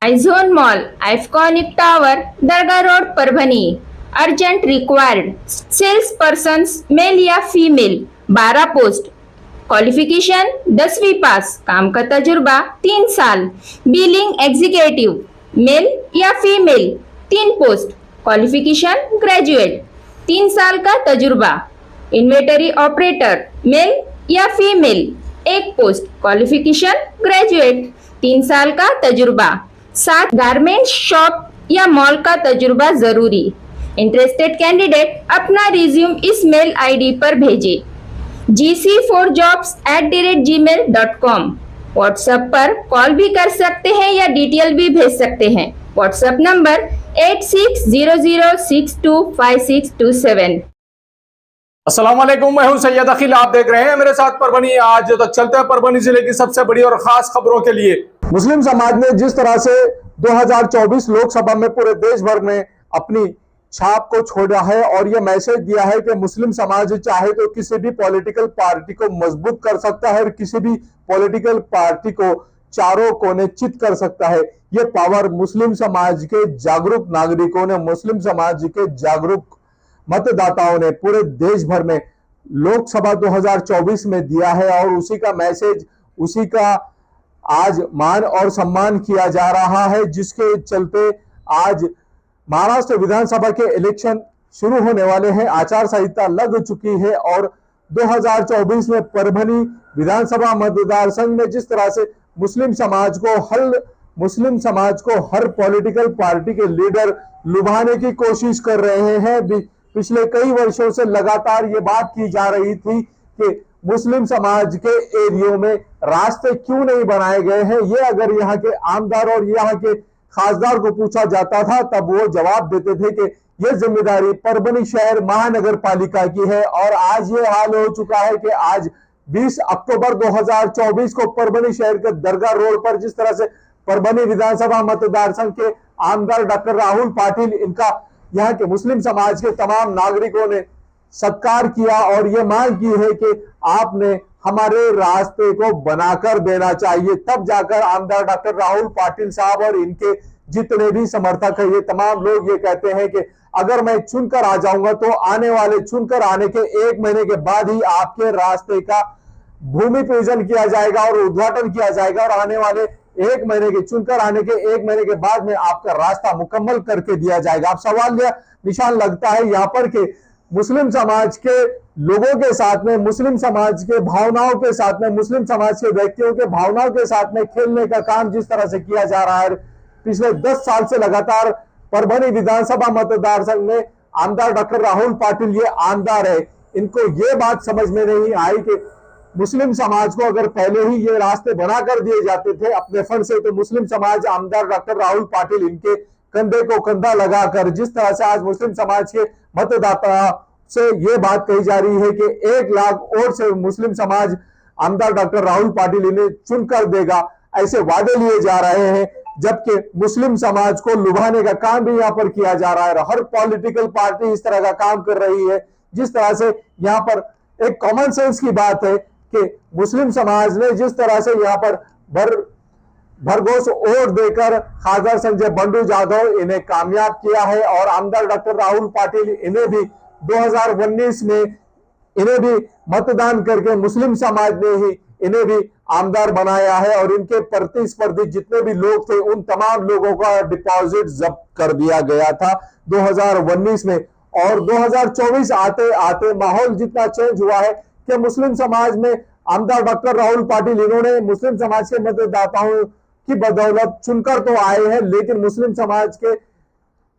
आयझोन mall, iconic tower, दरगाह road, Parbhani. Urgent required sales person, male या female, 12 post. Qualification 10वीं pass, काम का तजुर्बा 3 साल। बिलिंग एग्जीक्यूटिव, मेल या फीमेल, 3 पोस्ट। क्वालिफिकेशन ग्रेजुएट, 3 साल का तजुर्बा। इन्वेंटरी ऑपरेटर, मेल या फीमेल, 1 पोस्ट। क्वालिफिकेशन ग्रेजुएट, 3 साल का तजुर्बा। 7 गारमेंट शॉप या मॉल का तजुर्बा जरूरी। इंटरेस्टेड कैंडिडेट अपना रिज्यूम इस मेल आईडी पर भेजे gc4jobs@gmail.com। व्हाट्सएप पर कॉल भी कर सकते हैं या डिटेल भी भेज सकते हैं। WhatsApp number 8600625627। अस्सलाम वालेकुम, मैं हूं सैयद अखिल। आप देख रहे हैं मेरे साथ परभनी। आज तक चलते हैं परभनी जिले की सबसे बड़ी और खास खबरों के लिए। मुस्लिम समाज ने जिस तरह से 2024 लोकसभा में पूरे देश भर में अपनी छाप को छोड़ा है और यह मैसेज दिया है कि मुस्लिम समाज चाहे तो किसी भी पॉलिटिकल पार्टी को मजबूत कर सकता है और किसी भी पॉलिटिकल पार्टी को चारों कोने चित कर सकता है। यह पावर मुस्लिम समाज के जागरूक नागरिकों ने, मुस्लिम समाज के जागरूक मतदाताओं ने पूरे देश भर में लोकसभा 2024 में दिया है और उसी का मैसेज, उसी का आज मान और सम्मान किया जा रहा है, जिसके चलते आज महाराष्ट्र विधानसभा के इलेक्शन शुरू होने वाले हैं। आचार संहिता लग चुकी है और 2024 में परभनी विधानसभा मतदार संघ में जिस तरह से मुस्लिम समाज को हर पॉलिटिकल पार्टी के लीडर लुभाने की कोशिश कर रहे हैं। पिछले कई वर्षों से लगातार ये बात की जा रही थी कि मुस्लिम समाज के एरियो में रास्ते क्यों नहीं बनाए गए हैं। ये अगर यहाँ के आमदार और यहाँ के खासदार को पूछा जाता था तब वो जवाब देते थे कि ये जिम्मेदारी परभनी शहर महानगर पालिका की है। और आज ये हाल हो चुका है कि आज 20 अक्टूबर 2024 को परभनी शहर के दरगाह रोड पर जिस तरह से परभनी विधानसभा मतदार संघ के आमदार डॉक्टर राहुल पाटिल, इनका यहाँ के मुस्लिम समाज के तमाम नागरिकों ने सत्कार किया और ये मांग की है कि आपने हमारे रास्ते को बनाकर देना चाहिए। तब जाकर आमदार डॉक्टर राहुल पाटिल साहब और इनके जितने भी समर्थक है, ये तमाम लोग ये कहते हैं कि अगर मैं चुनकर आ जाऊंगा तो चुनकर आने के 1 महीने के बाद ही आपके रास्ते का भूमि पूजन किया जाएगा और उद्घाटन किया जाएगा और आने वाले चुनकर आने के 1 महीने के बाद में आपका रास्ता मुकम्मल करके दिया जाएगा। अब सवाल यह निशान लगता है यहाँ पर कि मुस्लिम समाज के लोगों के साथ में, मुस्लिम समाज के भावनाओं के साथ में, मुस्लिम समाज के व्यक्तियों के भावनाओं के साथ में खेलने का काम जिस तरह से किया जा रहा है पिछले 10 साल से लगातार परभनी विधानसभा मतदार संघ में आमदार डॉक्टर राहुल पाटिल ये आमदार है, इनको ये बात समझ में नहीं आई कि मुस्लिम समाज को अगर पहले ही ये रास्ते बना कर दिए जाते थे अपने फंड से, तो मुस्लिम समाज आमदार डॉक्टर राहुल पाटिल इनके कंधे को कंधा लगाकर जिस तरह से आज मुस्लिम समाज के मतदाता से ये बात कही जा रही है कि 1 लाख वोट से मुस्लिम समाज आमदार डॉक्टर राहुल पाटिल इन्हें चुनकर देगा, ऐसे वादे लिए जा रहे हैं, जबकि मुस्लिम समाज को लुभाने का काम भी यहाँ पर किया जा रहा है। हर पॉलिटिकल पार्टी इस तरह का काम कर रही है। जिस तरह से यहाँ पर एक कॉमन सेंस की बात है कि मुस्लिम समाज ने जिस तरह से यहाँ पर भरघोस वोट देकर खासदार संजय बंडू जाधव इन्हें कामयाब किया है और आमदार डॉक्टर राहुल पाटिल इन्हें भी 2019 में इन्हें भी मतदान करके मुस्लिम समाज ने ही इन्हें भी आमदार बनाया है और इनके प्रतिस्पर्धी जितने भी लोग थे उन तमाम लोगों का डिपॉजिट जब्त कर दिया गया था 2019 में। और 2024 आते आते माहौल जितना चेंज हुआ है कि मुस्लिम समाज में आमदार डॉक्टर राहुल पाटिल इन्होंने मुस्लिम समाज के मतदाताओं की बदौलत चुनकर तो आए हैं, लेकिन मुस्लिम समाज के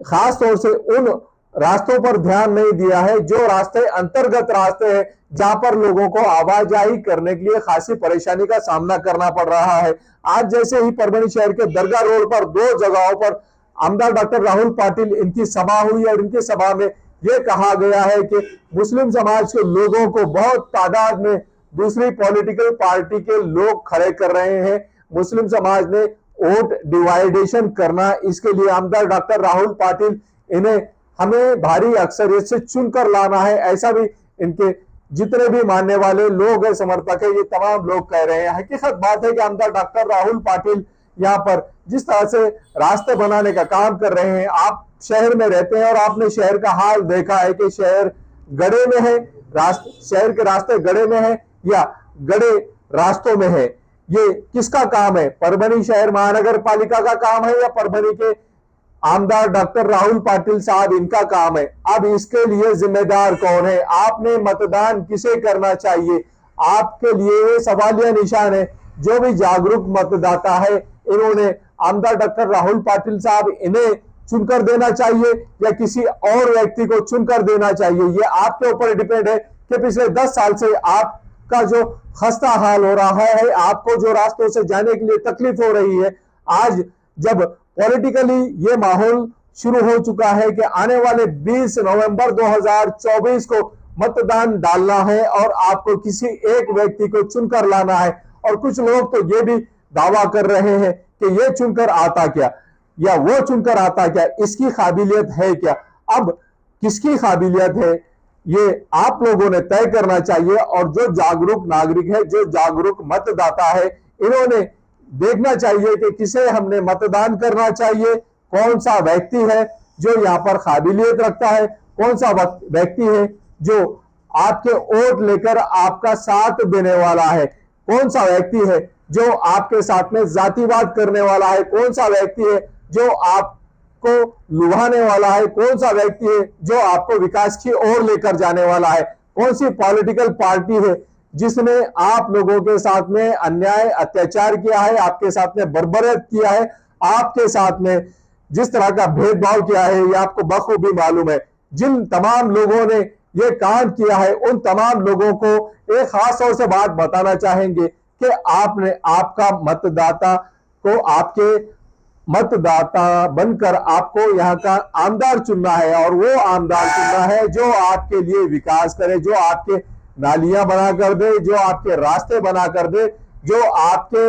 खास तौर से उन रास्तों पर ध्यान नहीं दिया है जो रास्ते अंतर्गत रास्ते हैं जहां पर लोगों को आवाजाही करने के लिए खासी परेशानी का सामना करना पड़ रहा है। आज जैसे ही परभनी शहर के दरगाह रोड पर 2 जगहों पर आमदार डॉक्टर राहुल पाटिल इनकी सभा हुई और इनकी सभा में यह कहा गया है कि मुस्लिम समाज के लोगों को बहुत तादाद में दूसरी पॉलिटिकल पार्टी के लोग खड़े कर रहे हैं। मुस्लिम समाज ने वोट डिवाइडेशन करना, इसके लिए आमदार डॉक्टर राहुल पाटिल इन्हें हमें भारी अक्सरियत से चुनकर लाना है, ऐसा भी इनके जितने भी मानने वाले लोग हैं, समर्थक है, ये तमाम लोग कह रहे हैं। हकीकत बात है कि आमदार डॉक्टर राहुल पाटिल यहाँ पर जिस तरह से रास्ते बनाने का काम कर रहे हैं। आप शहर में रहते हैं और आपने शहर का हाल देखा है कि शहर गड्ढे में है, शहर के रास्ते गड्ढे में है या गड्ढे रास्तों में है। ये किसका काम है? परभनी शहर महानगर पालिका का काम है या परभनी के आमदार डॉक्टर राहुल पाटिल साहब इनका काम है? अब इसके लिए जिम्मेदार कौन है? आपने मतदान किसे करना चाहिए? आपके लिए ये सवालिया निशान है। जो भी जागरूक मतदाता है, इन्होंने आमदार डॉक्टर राहुल पाटिल साहब इन्हें चुनकर देना चाहिए या किसी और व्यक्ति को चुनकर देना चाहिए? ये आपके ऊपर डिपेंड है कि पिछले 10 साल से आपका जो खस्ता हाल हो रहा है, आपको जो रास्तों से जाने के लिए तकलीफ हो रही है, आज जब पॉलिटिकली ये माहौल शुरू हो चुका है कि आने वाले 20 नवंबर 2024 को मतदान डालना है और आपको किसी एक व्यक्ति को चुनकर लाना है। और कुछ लोग तो ये भी दावा कर रहे हैं कि ये चुनकर आता क्या या वो चुनकर आता क्या, इसकी काबिलियत है क्या? अब किसकी काबिलियत है ये आप लोगों ने तय करना चाहिए। और जो जागरूक नागरिक है, जो जागरूक मतदाता है, इन्होंने देखना चाहिए कि किसे हमने मतदान करना चाहिए, कौन सा व्यक्ति है जो यहाँ पर काबिलियत रखता है, कौन सा व्यक्ति है जो आपके वोट लेकर आपका साथ देने वाला है, कौन सा व्यक्ति है जो आपके साथ में जातिवाद करने वाला है, कौन सा व्यक्ति है जो आपको लुभाने वाला है, कौन सा व्यक्ति है जो आपको विकास की ओर लेकर जाने वाला है, कौन सी पॉलिटिकल पार्टी है जिसने आप लोगों के साथ में अन्याय अत्याचार किया है, आपके साथ में बर्बरत किया है, आपके साथ में जिस तरह का भेदभाव किया है, ये आपको बखूबी मालूम है। जिन तमाम लोगों ने ये काम किया है, उन तमाम लोगों को एक खास तौर से बात बताना चाहेंगे कि आपने आपका मतदाता को आपके मतदाता बनकर आपको यहाँ का आमदार चुनना है और वो आमदार चुनना है जो आपके लिए विकास करे, जो आपके नालियां बना कर दे, जो आपके रास्ते बना कर दे, जो आपके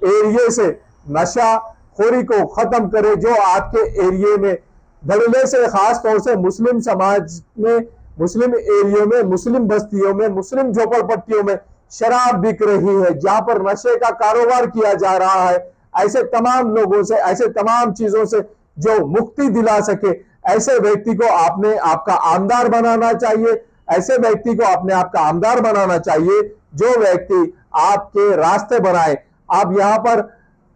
एरिए से नशाखोरी को खत्म करे, जो आपके एरिए में धड़ल्ले से खास तौर से मुस्लिम समाज में, मुस्लिम एरियो में, मुस्लिम बस्तियों में, मुस्लिम झोपड़पट्टियों में शराब बिक रही है, जहां पर नशे का कारोबार किया जा रहा है, ऐसे तमाम लोगों से, ऐसे तमाम चीजों से जो मुक्ति दिला सके, ऐसे व्यक्ति को आपने आपका आमदार बनाना चाहिए। ऐसे व्यक्ति को आपने आपका आमदार बनाना चाहिए जो व्यक्ति आपके रास्ते बनाए। आप यहाँ पर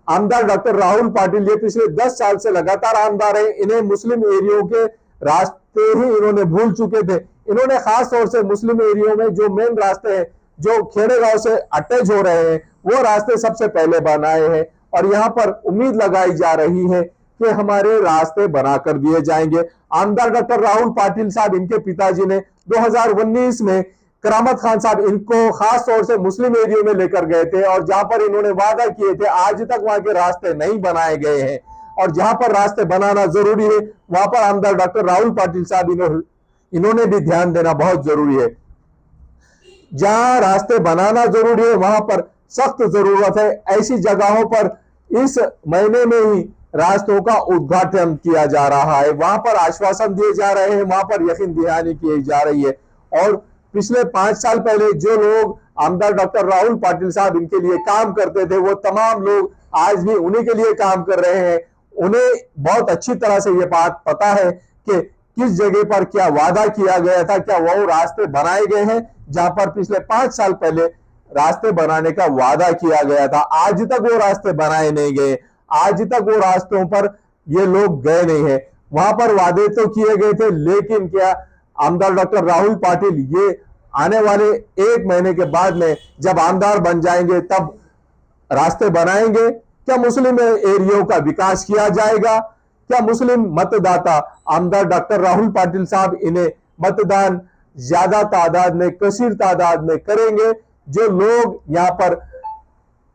आमदार डॉक्टर राहुल पाटिल ये पिछले 10 साल से लगातार आमदार हैं। इन्हें मुस्लिम एरियो के रास्ते ही इन्होंने भूल चुके थे। इन्होंने खास तौर से मुस्लिम एरियो में जो मेन रास्ते हैं, जो खेड़े गांव से अटैच हो रहे हैं, वो रास्ते सबसे पहले बनाए हैं और यहाँ पर उम्मीद लगाई जा रही है कि हमारे रास्ते बना कर दिए जाएंगे। आमदार डॉक्टर राहुल पाटिल साहब, इनके पिताजी ने 2019 में करामत खान साहब इनको खास तौर से मुस्लिम एरिया में लेकर गए थे और जहां पर इन्होंने वादा किए थे, आज तक वहां के रास्ते नहीं बनाए गए हैं और जहां पर रास्ते बनाना जरूरी है वहां पर आमदार डॉक्टर राहुल पाटिल साहब इन्होंने भी ध्यान देना बहुत जरूरी है। जहां रास्ते बनाना जरूरी है वहां पर सख्त जरूरत है। ऐसी जगहों पर इस महीने में ही रास्तों का उद्घाटन किया जा रहा है, वहां पर आश्वासन दिए जा रहे हैं, वहां पर यकीन दहानी की जा रही है। और पिछले 5 साल पहले जो लोग आमदार डॉक्टर राहुल पाटिल साहब इनके लिए काम करते थे, वो तमाम लोग आज भी उन्हीं के लिए काम कर रहे हैं। उन्हें बहुत अच्छी तरह से ये बात पता है कि किस जगह पर क्या वादा किया गया था, क्या वो रास्ते बनाए गए हैं जहां पर पिछले 5 साल पहले रास्ते बनाने का वादा किया गया था। आज तक वो रास्ते बनाए नहीं गए, आज तक वो रास्तों पर ये लोग गए नहीं है। वहां पर वादे तो किए गए थे, लेकिन क्या आमदार डॉक्टर राहुल पाटिल ये आने वाले 1 महीने के बाद में जब आमदार बन जाएंगे तब रास्ते बनाएंगे? क्या मुस्लिम एरियो का विकास किया जाएगा? क्या मुस्लिम मतदाता आमदार डॉक्टर राहुल पाटिल साहब इन्हें मतदान ज्यादा तादाद में, कसीर तादाद में करेंगे? जो लोग यहाँ पर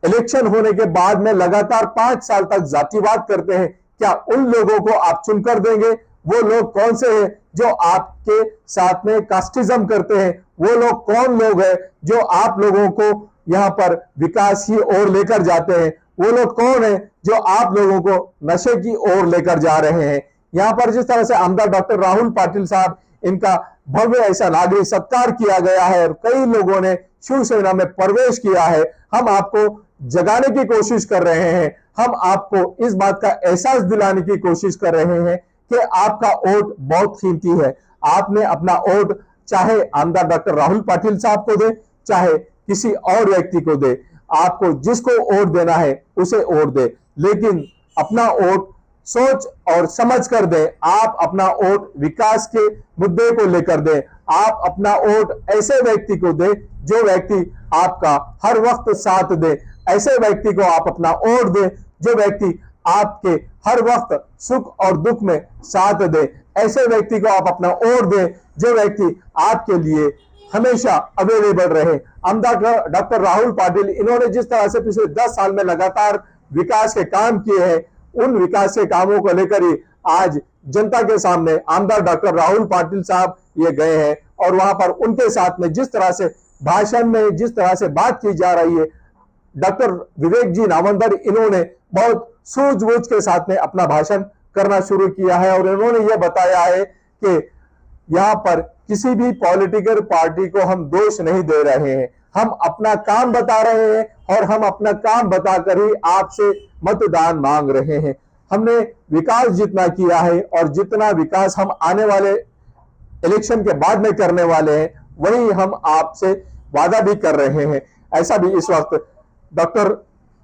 इलेक्शन होने के बाद में लगातार 5 साल तक जातिवाद करते हैं, क्या उन लोगों को आप चुनकर देंगे? वो लोग कौन से हैं जो आपके साथ में कास्टिज्म करते हैं? वो लोग कौन लोग हैं जो आप लोगों को यहाँ पर विकास की ओर लेकर जाते हैं? वो लोग कौन हैं जो आप लोगों को नशे की ओर लेकर जा रहे हैं? यहाँ पर जिस तरह से आमदार डॉक्टर राहुल पाटिल साहब इनका भव्य ऐसा नागरिक सत्कार किया गया है और कई लोगों ने शिवसेना में प्रवेश किया है, हम आपको जगाने की कोशिश कर रहे हैं। हम आपको इस बात का एहसास दिलाने की कोशिश कर रहे हैं कि आपका वोट बहुत कीमती है। आपने अपना वोट चाहे आमदार डॉक्टर राहुल पाटिल साहब को दे, चाहे किसी और व्यक्ति को दे, आपको जिसको वोट देना है उसे वोट दे, लेकिन अपना वोट सोच और समझ कर दें। आप अपना वोट विकास के मुद्दे को लेकर दें। आप अपना वोट ऐसे व्यक्ति को दें जो व्यक्ति आपका हर वक्त साथ दे। ऐसे व्यक्ति को आप अपना वोट दें जो व्यक्ति आपके हर वक्त सुख और दुख में साथ दे। ऐसे व्यक्ति को आप अपना वोट दें जो व्यक्ति आपके लिए हमेशा अवेलेबल रहे। आमदार डॉक्टर राहुल पाटिल, इन्होंने जिस तरह से पिछले 10 साल में लगातार विकास के काम किए हैं, उन विकास के कामों को लेकर ही आज जनता के सामने आमदार डॉक्टर राहुल पाटिल साहब ये गए हैं और वहां पर उनके साथ में जिस तरह से भाषण में जिस तरह से बात की जा रही है, डॉक्टर विवेक जी नामंदर इन्होंने बहुत सूझबूझ के साथ में अपना भाषण करना शुरू किया है और इन्होंने यह बताया है कि यहाँ पर किसी भी पॉलिटिकल पार्टी को हम दोष नहीं दे रहे हैं, हम अपना काम बता रहे हैं और हम अपना काम बताकर ही आपसे मतदान मांग रहे हैं। हमने विकास जितना किया है और जितना विकास हम आने वाले इलेक्शन के बाद में करने वाले हैं, वही हम आपसे वादा भी कर रहे हैं। ऐसा भी इस वक्त डॉक्टर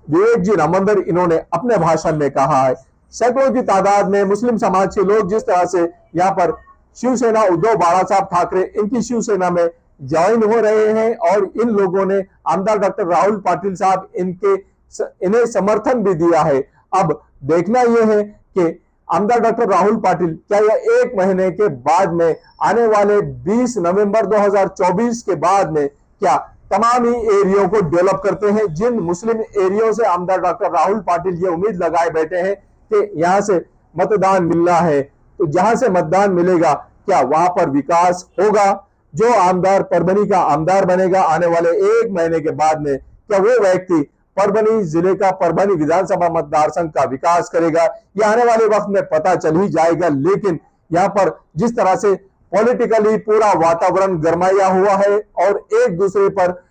विवेक जी नामंदर इन्होंने अपने भाषण में कहा है। सैकड़ों की तादाद में मुस्लिम समाज के लोग जिस तरह से यहाँ पर शिवसेना उद्धव बाला साहब ठाकरे इनकी शिवसेना में ज्वाइन हो रहे हैं और इन लोगों ने आमदार डॉक्टर राहुल पाटिल साहब इन्हें समर्थन भी दिया है। अब देखना यह है कि आमदार डॉक्टर राहुल पाटिल क्या यह 1 महीने के बाद में आने वाले 20 नवंबर 2024 के बाद में क्या तमाम ही एरियो को डेवलप करते हैं। जिन मुस्लिम एरियो से आमदार डॉक्टर राहुल पाटिल ये उम्मीद लगाए बैठे हैं कि यहां से मतदान मिलना है, तो जहां से मतदान मिलेगा क्या वहां पर विकास होगा? जो आमदार परभनी का आमदार बनेगा आने वाले 1 महीने के बाद में, क्या वो व्यक्ति परभनी जिले का परभनी विधानसभा मतदार संघ का विकास करेगा? यह आने वाले वक्त में पता चल ही जाएगा। लेकिन यहाँ पर जिस तरह से पॉलिटिकली पूरा वातावरण गरमाया हुआ है और एक दूसरे पर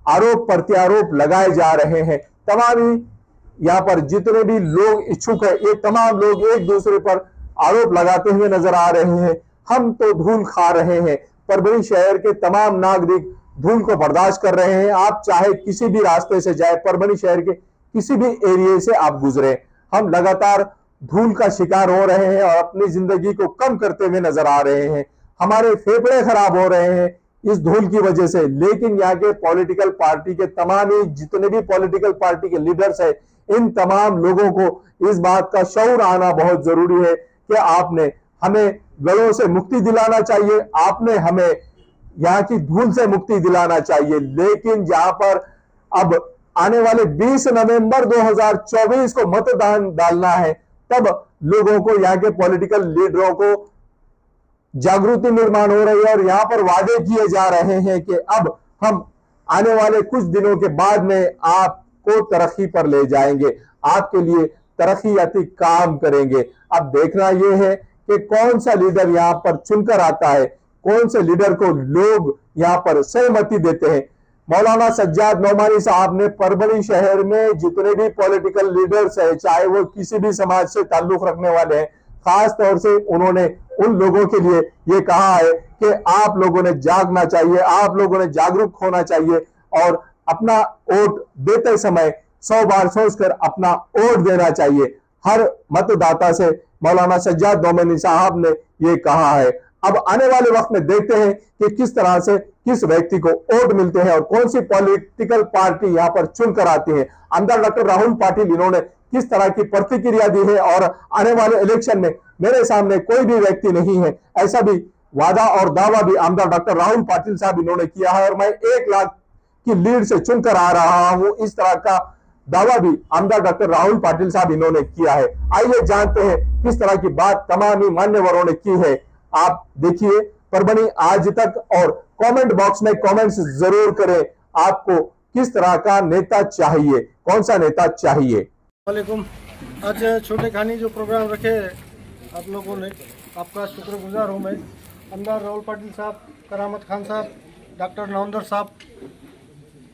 आरोप प्रत्यारोप लगाए जा रहे हैं, तमाम ही यहाँ पर जितने भी लोग इच्छुक है, ये तमाम लोग एक दूसरे पर आरोप लगाते हुए नजर आ रहे हैं। हम तो धूल खा रहे हैं, परभनी शहर के तमाम नागरिक धूल को बर्दाश्त कर रहे हैं। आप चाहे किसी भी रास्ते से जाए, परभनी शहर के किसी भी एरिया से आप गुजरे, हम लगातार धूल का शिकार हो रहे हैं और अपनी जिंदगी को कम करते हुए नजर आ रहे हैं। हमारे फेफड़े खराब हो रहे हैं इस धूल की वजह से। लेकिन यहाँ के पॉलिटिकल पार्टी के तमाम ही जितने भी पॉलिटिकल पार्टी के लीडर्स है, इन तमाम लोगों को इस बात का शऊर आना बहुत जरूरी है कि आपने हमें गलों से मुक्ति दिलाना चाहिए, आपने हमें यहाँ की धूल से मुक्ति दिलाना चाहिए। लेकिन जहां पर अब आने वाले 20 नवंबर 2024 को मतदान डालना है, तब लोगों को यहाँ के पॉलिटिकल लीडरों को जागृति निर्माण हो रही है और यहाँ पर वादे किए जा रहे हैं कि अब हम आने वाले कुछ दिनों के बाद में आपको तरक्की पर ले जाएंगे, आपके लिए तरक्कियाती काम करेंगे। अब देखना यह है कि कौन सा लीडर यहाँ पर चुनकर आता है, कौन से लीडर को लोग यहाँ पर सहमति देते हैं। मौलाना सज्जाद नौमानी साहब ने परभनी शहर में जितने भी पॉलिटिकल लीडर्स है, चाहे वो किसी भी समाज से ताल्लुक रखने वाले हैं, खास तौर से उन्होंने उन लोगों के लिए ये कहा है कि आप लोगों ने जागना चाहिए, आप लोगों ने जागरूक होना चाहिए और अपना वोट देते समय 100 बार सोचकर अपना वोट देना चाहिए। हर मतदाता से मौलाना सज्जाद नौमानी साहब ने ये कहा है। अब आने वाले वक्त में देखते हैं कि किस तरह से किस व्यक्ति को वोट मिलते हैं और कौन सी पॉलिटिकल पार्टी यहाँ पर चुनकर आती है। आमदार डॉक्टर राहुल पाटिल इन्होंने किस तरह की प्रतिक्रिया दी है और आने वाले इलेक्शन में मेरे सामने कोई भी व्यक्ति नहीं है, ऐसा भी वादा और दावा भी आमदार डॉक्टर राहुल पाटिल साहब इन्होंने किया है और मैं 1 लाख की लीड से चुनकर आ रहा हूं, इस तरह का दावा भी आमदार डॉक्टर राहुल पाटिल साहब इन्होंने किया है। आइए जानते हैं किस तरह की बात तमाम ही मान्यवरों ने की है। आप देखिए परभनी आज तक और कमेंट बॉक्स में कमेंट्स जरूर करें, आपको किस तरह का नेता चाहिए, कौन सा नेता चाहिए। वालेकुम। आज छोटे खानी जो प्रोग्राम रखे आप लोगों ने, आपका शुक्रगुजार हूँ मैं। आमदार राहुल पाटिल साहब, करामत खान साहब, डॉक्टर नामंदर साहब,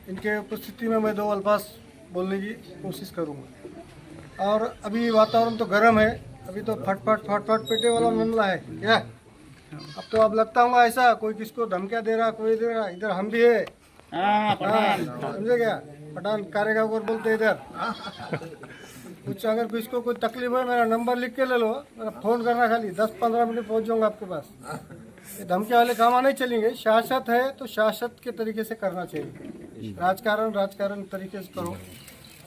इनके उपस्थिति में मैं 2 अल्फाज बोलने की कोशिश करूँगा। और अभी वातावरण तो गर्म है, अभी तो फट पेटे वाला मामला है क्या। अब तो अब लगता होगा ऐसा कोई किसको धमकियाँ दे रहा, कोई दे रहा, इधर हम भी है। हाँ, समझे क्या, पठान कारेगांव को बोलते हैं इधर। कुछ अगर किसको कोई तकलीफ है मेरा नंबर लिख के ले लो, मेरा फ़ोन करना, खाली 10-15 मिनट पहुंच जाऊंगा आपके पास। ये धमकी वाले काम नहीं चलेंगे। सियासत है तो सियासत के तरीके से करना चाहिए, राजकारण तरीके से करो।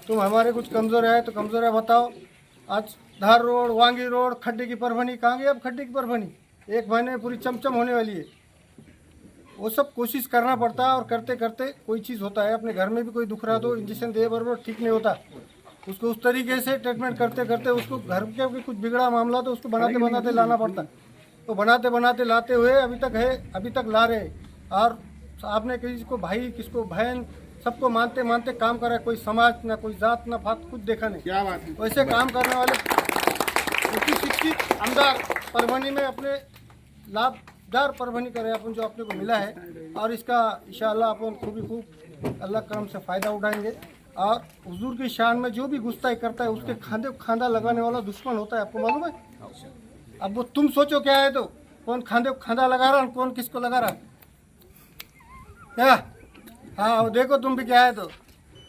तुम हमारे कुछ कमज़ोर है तो कमज़ोर है बताओ। आज धार रोड, वांगी रोड, खड्डे की परभनी कहाँ गई? अब खड्डे की परभनी 1 महीने में पूरी चमचम होने वाली है। वो सब कोशिश करना पड़ता है और करते करते कोई चीज़ होता है। अपने घर में भी कोई दुख रहा तो इंजेक्शन दे बराबर ठीक नहीं होता, उसको उस तरीके से ट्रीटमेंट करते करते उसको घर के भी कुछ बिगड़ा मामला तो उसको बनाते बनाते लाना पड़ता है। तो बनाते बनाते लाते हुए अभी तक है, अभी तक ला रहे। और आपने किसी को भाई, किसको बहन, सबको मानते मानते काम करा। कोई समाज ना, कोई जात ना पात, कुछ देखा नहीं। क्या बात है। वैसे काम करने वाले शिक्षित आमदार परभनी में अपने लाभदार परभनी करे अपन जो अपने को मिला है। और इसका इंशाअल्लाह अपन खूब अल्लाह करम से फ़ायदा उठाएंगे। और हुजूर की शान में जो भी गुस्ताई करता है उसके खांधे खांधा लगाने वाला दुश्मन होता है, आपको मालूम है। अब वो तुम सोचो क्या है, तो कौन खांधे खांधा लगा रहा है, कौन किसको लगा रहा है क्या। हाँ, वो देखो तुम भी क्या है। तो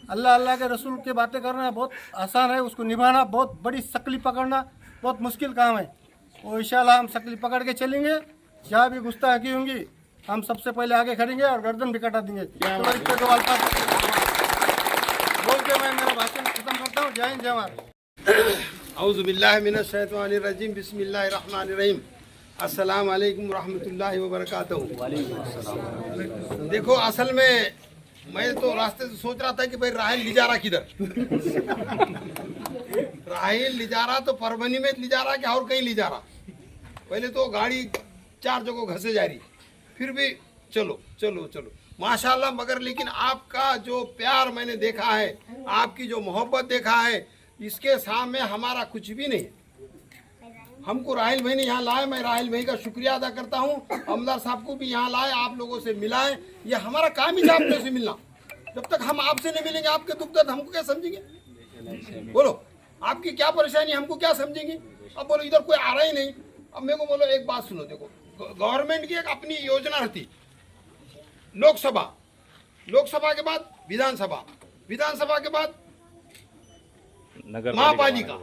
अल्लाह के रसूल की बातें करना बहुत आसान है, उसको निभाना बहुत बड़ी शकली पकड़ना बहुत मुश्किल काम है। वो इंशाल्लाह हम शकली पकड़ के चलेंगे। जहाँ भी गुस्ताखी होंगी हम सबसे पहले आगे खड़ेंगे और गर्दन भी कटा देंगे। तो इस पे दो अल्फाज बोल के मैं मेरा भाषण खत्म करता हूँ। जय हिंद, जय भारत। औज़ु बिल्लाहि मिनश शैतानिर रजीम, बिस्मिल्लाहिर रहमानिर रहीम। अस्सलाम वालेकुम रहमतुल्लाहि व बरकातहू। देखो, असल में मैं तो रास्ते से सोच रहा था कि भाई राहिल लिजारा किधर। राहिल लिजारा तो परभनी में लिजारा कि और कहीं लिजारा। पहले तो गाड़ी 4 जगह घसे जा रही, फिर भी चलो चलो चलो माशाल्लाह। मगर लेकिन आपका जो प्यार मैंने देखा है, आपकी जो मोहब्बत देखा है, इसके सामने हमारा कुछ भी नहीं। हमको राहिल भाई ने यहाँ लाए, मैं राहिल भाई का शुक्रिया अदा करता हूँ। अमदार साहब को भी यहाँ लाए, आप लोगों से मिलाएं। ये हमारा काम ही था आपने से मिलना। जब तक हम आपसे नहीं मिलेंगे, आपके दुख दर्द हमको क्या समझेंगे? बोलो, आपकी क्या परेशानी हमको क्या समझेंगे? अब बोलो इधर कोई आ रहा ही नहीं। अब मेरे को बोलो एक बात सुनो, देखो गवर्नमेंट की एक अपनी योजना रहती, लोकसभा के बाद विधानसभा, विधानसभा के बाद महापालिका,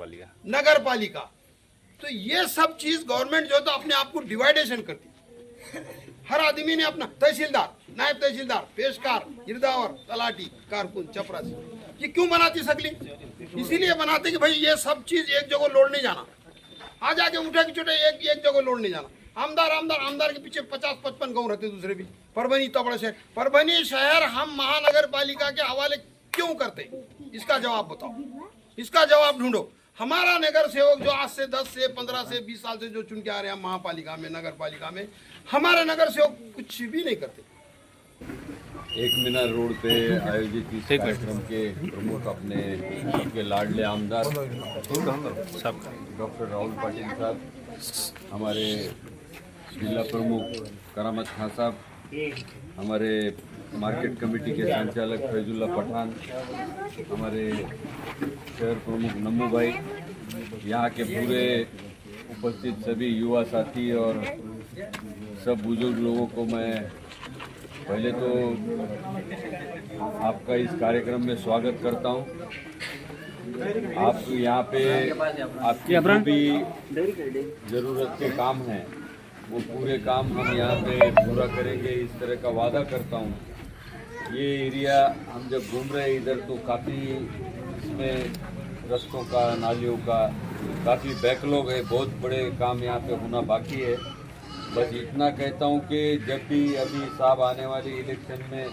नगर पालिका। तो ये सब चीज गवर्नमेंट जो तो अपने आप को डिवाइडेशन करती। हर आदमी ने अपना तहसीलदार, नायब तहसीलदार, पेशकार, गिरदावर, तलाटी, कारकुन, चपरासी, ये क्यों बनाती सकली? इसीलिए बनाते कि भाई ये सब चीज एक जगह लोड नहीं जाना। आ जाके उठा के छोटे एक जगह लोड नहीं जाना। आमदार के पीछे 50-55 गाँव रहते दूसरे भी। परभनी इतना बड़ा शहर, परभनी शहर हम महानगर पालिका के हवाले क्यों करते? इसका जवाब बताओ, इसका जवाब ढूंढो। हमारा नगर सेवक जो आज से 10 से 15 से 20 साल से जो चुन के आ रहे हैं महापालिका में, नगर पालिका में, हमारे नगर सेवक कुछ भी नहीं करते। एक मीनार रोड पे आयोजित इस कार्यक्रम के प्रमुख अपने के लाडले आमदार डॉक्टर राहुल पाटिल साहब, हमारे जिला प्रमुख करामत खान साहब, हमारे मार्केट कमेटी के संचालक फैजुल्ला पठान, हमारे शहर प्रमुख नम्मू भाई, यहाँ के पूरे उपस्थित सभी युवा साथी और सब बुजुर्ग लोगों को मैं पहले तो आपका इस कार्यक्रम में स्वागत करता हूँ। आप यहाँ पे आपकी जो भी ज़रूरत के काम हैं वो पूरे काम हम यहाँ पे पूरा करेंगे, इस तरह का वादा करता हूँ। ये एरिया हम जब घूम रहे हैं इधर तो काफ़ी इसमें रास्तों का, नालियों का काफ़ी बैकलॉग है, बहुत बड़े काम यहाँ पे होना बाकी है। बस इतना कहता हूँ कि जब भी अभी साहब आने वाले इलेक्शन में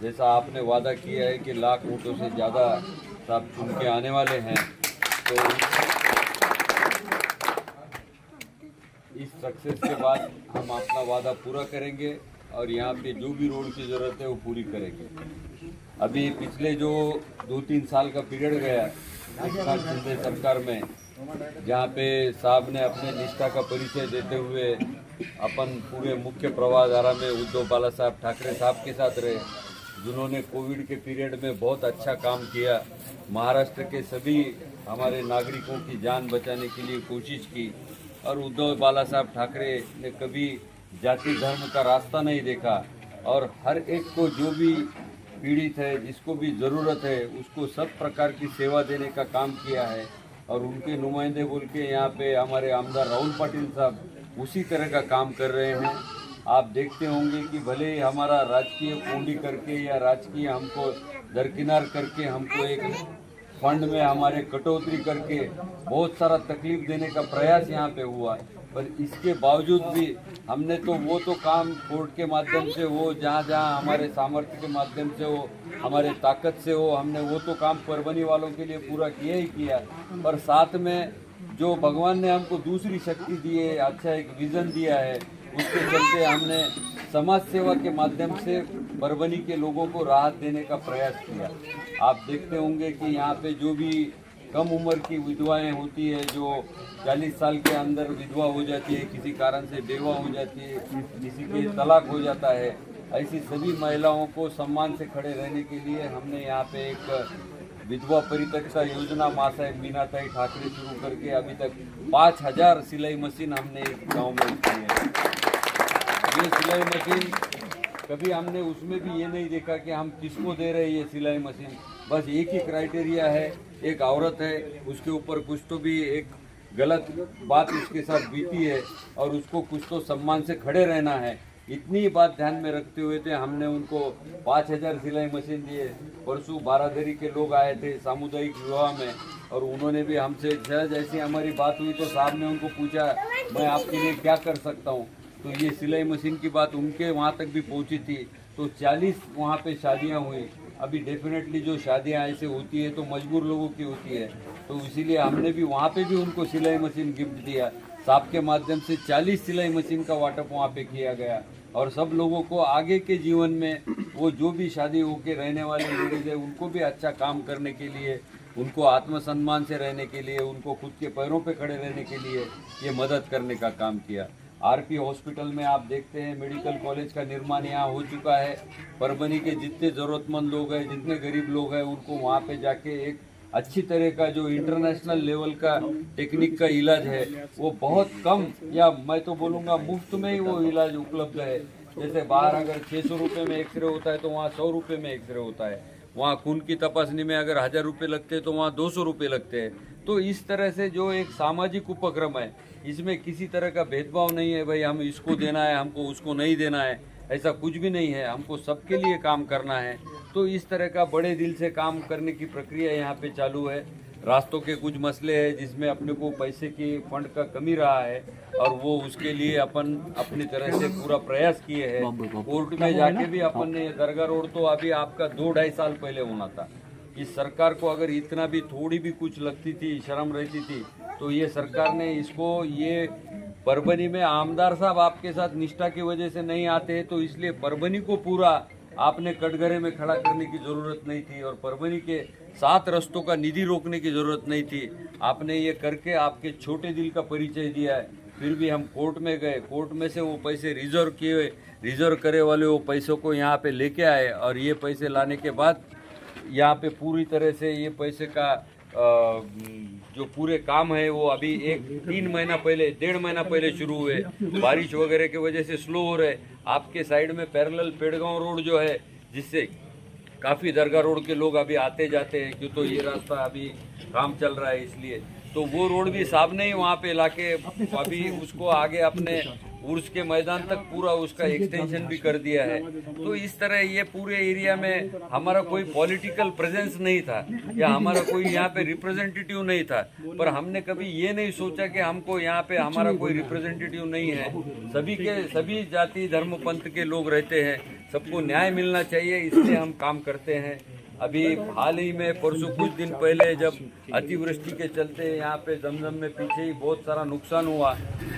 जैसा आपने वादा किया है कि लाख वोटों से ज़्यादा साहब चुन के आने वाले हैं, तो इस सक्सेस के बाद हम अपना वादा पूरा करेंगे और यहाँ पे जो भी रोड की ज़रूरत है वो पूरी करेंगे। अभी पिछले जो 2-3 साल का पीरियड गया शिंदे सरकार में, जहाँ पे साहब ने अपने निष्ठा का परिचय देते हुए अपन पूरे मुख्य प्रवाहधारा में उद्धव बाला साहब ठाकरे साहब के साथ रहे, जिन्होंने कोविड के पीरियड में बहुत अच्छा काम किया महाराष्ट्र के सभी हमारे नागरिकों की जान बचाने के लिए कोशिश की। और उद्धव बाला साहब ठाकरे ने कभी जाति धर्म का रास्ता नहीं देखा और हर एक को जो भी पीड़ित है, जिसको भी ज़रूरत है, उसको सब प्रकार की सेवा देने का काम किया है। और उनके नुमाइंदे बोल के यहाँ पे हमारे आमदार राहुल पाटिल साहब उसी तरह का काम कर रहे हैं। आप देखते होंगे कि भले ही हमारा राजकीय कोंडी करके या राजकीय हमको दरकिनार करके हमको एक फंड में हमारे कटौती करके बहुत सारा तकलीफ देने का प्रयास यहाँ पे हुआ, पर इसके बावजूद भी हमने तो वो तो काम कोर्ट के माध्यम से, वो जहाँ जहाँ हमारे सामर्थ्य के माध्यम से हो, हमारे ताकत से हो, हमने वो तो काम परभनी वालों के लिए पूरा किया ही किया। पर साथ में जो भगवान ने हमको दूसरी शक्ति दी है, अच्छा एक विज़न दिया है, उसके चलते हमने समाज सेवा के माध्यम से परभनी के लोगों को राहत देने का प्रयास किया। आप देखते होंगे कि यहाँ पे जो भी कम उम्र की विधवाएं होती है, जो 40 साल के अंदर विधवा हो जाती है, किसी कारण से बेवा हो जाती है, किसी के तलाक हो जाता है, ऐसी सभी महिलाओं को सम्मान से खड़े रहने के लिए हमने यहाँ पे एक विधवा परित्यक्ता योजना माँ साहेब मीनाताई ठाकरे शुरू करके अभी तक 5000 सिलाई मशीन हमने इस गाँव में की है। ये सिलाई मशीन कभी हमने उसमें भी ये नहीं देखा कि हम किसको दे रहे हैं ये सिलाई मशीन, बस एक ही क्राइटेरिया है, एक औरत है, उसके ऊपर कुछ तो भी एक गलत बात उसके साथ बीती है और उसको कुछ तो सम्मान से खड़े रहना है। इतनी बात ध्यान में रखते हुए थे हमने उनको 5000 सिलाई मशीन दिए। परसों बारादरी के लोग आए थे सामुदायिक विवाह में और उन्होंने भी हमसे जैसी हमारी बात हुई तो साहब ने उनको पूछा मैं आपके लिए क्या कर सकता हूँ, तो ये सिलाई मशीन की बात उनके वहाँ तक भी पहुँची थी। तो 40 वहाँ पे शादियाँ हुई। अभी डेफिनेटली जो शादियाँ ऐसे होती है तो मजबूर लोगों की होती है, तो इसीलिए हमने भी वहाँ पे भी उनको सिलाई मशीन गिफ्ट दिया। साहब के माध्यम से 40 सिलाई मशीन का वाटअप वहाँ पे किया गया और सब लोगों को आगे के जीवन में वो जो भी शादी होके रहने वाले लेडीज़ है उनको भी अच्छा काम करने के लिए, उनको आत्मसम्मान से रहने के लिए, उनको खुद के पैरों पे खड़े रहने के लिए ये मदद करने का काम किया। आरपी हॉस्पिटल में आप देखते हैं मेडिकल कॉलेज का निर्माण यहाँ हो चुका है। परभनी के जितने ज़रूरतमंद लोग हैं, जितने गरीब लोग हैं, उनको वहाँ पे जाके एक अच्छी तरह का जो इंटरनेशनल लेवल का टेक्निक का इलाज है वो बहुत कम या मैं तो बोलूँगा मुफ्त में ही वो इलाज उपलब्ध है। जैसे बाहर अगर 600 रुपये में एक्सरे होता है तो वहाँ 100 रुपये में एक्सरे होता है। वहाँ खून की तपासनी में अगर 1000 रुपये लगते हैं तो वहाँ 200 रुपये लगते हैं। तो इस तरह से जो एक सामाजिक उपक्रम है, इसमें किसी तरह का भेदभाव नहीं है, भाई हम इसको देना है, हमको उसको नहीं देना है, ऐसा कुछ भी नहीं है। हमको सबके लिए काम करना है। तो इस तरह का बड़े दिल से काम करने की प्रक्रिया यहाँ पे चालू है। रास्तों के कुछ मसले हैं जिसमें अपने को पैसे की फंड का कमी रहा है और वो उसके लिए अपन अपनी तरह से पूरा प्रयास किए हैं। कोर्ट में जाके भी अपन ने दरगाह रोड तो अभी आपका 2-2.5 साल पहले होना था। इस सरकार को अगर इतना भी थोड़ी भी कुछ लगती थी, शर्म रहती थी, तो ये सरकार ने इसको, ये परभनी में आमदार साहब आपके साथ निष्ठा की वजह से नहीं आते, तो इसलिए परभनी को पूरा आपने कटघरे में खड़ा करने की ज़रूरत नहीं थी और परभनी के 7 रस्तों का निधि रोकने की ज़रूरत नहीं थी। आपने ये करके आपके छोटे दिल का परिचय दिया है। फिर भी हम कोर्ट में गए, कोर्ट में से वो पैसे रिजर्व किए, रिजर्व करे वाले वो पैसों को यहाँ पे लेके आए और ये पैसे लाने के बाद यहाँ पे पूरी तरह से ये पैसे का जो पूरे काम है वो अभी 3 महीना पहले, 1.5 महीना पहले शुरू हुए। बारिश वगैरह की वजह से स्लो हो रहे। आपके साइड में पैरेलल पेड़गांव रोड जो है, जिससे काफ़ी दरगाह रोड के लोग अभी आते जाते हैं, क्यों तो ये रास्ता अभी काम चल रहा है इसलिए, तो वो रोड भी साहब ने ही वहाँ पे लाके अभी उसको आगे अपने उर्स के मैदान तक पूरा उसका एक्सटेंशन भी कर दिया है। तो इस तरह ये पूरे एरिया में हमारा कोई पॉलिटिकल प्रेजेंस नहीं था या हमारा कोई यहाँ पे रिप्रेजेंटेटिव नहीं था, पर हमने कभी ये नहीं सोचा कि हमको यहाँ पे हमारा कोई रिप्रेजेंटेटिव नहीं है। सभी जाति धर्म पंथ के लोग रहते हैं, सबको न्याय मिलना चाहिए, इसलिए हम काम करते हैं। अभी हाल ही में परसों कुछ दिन पहले जब अतिवृष्टि के चलते यहाँ पे जमजम में पीछे ही बहुत सारा नुकसान हुआ,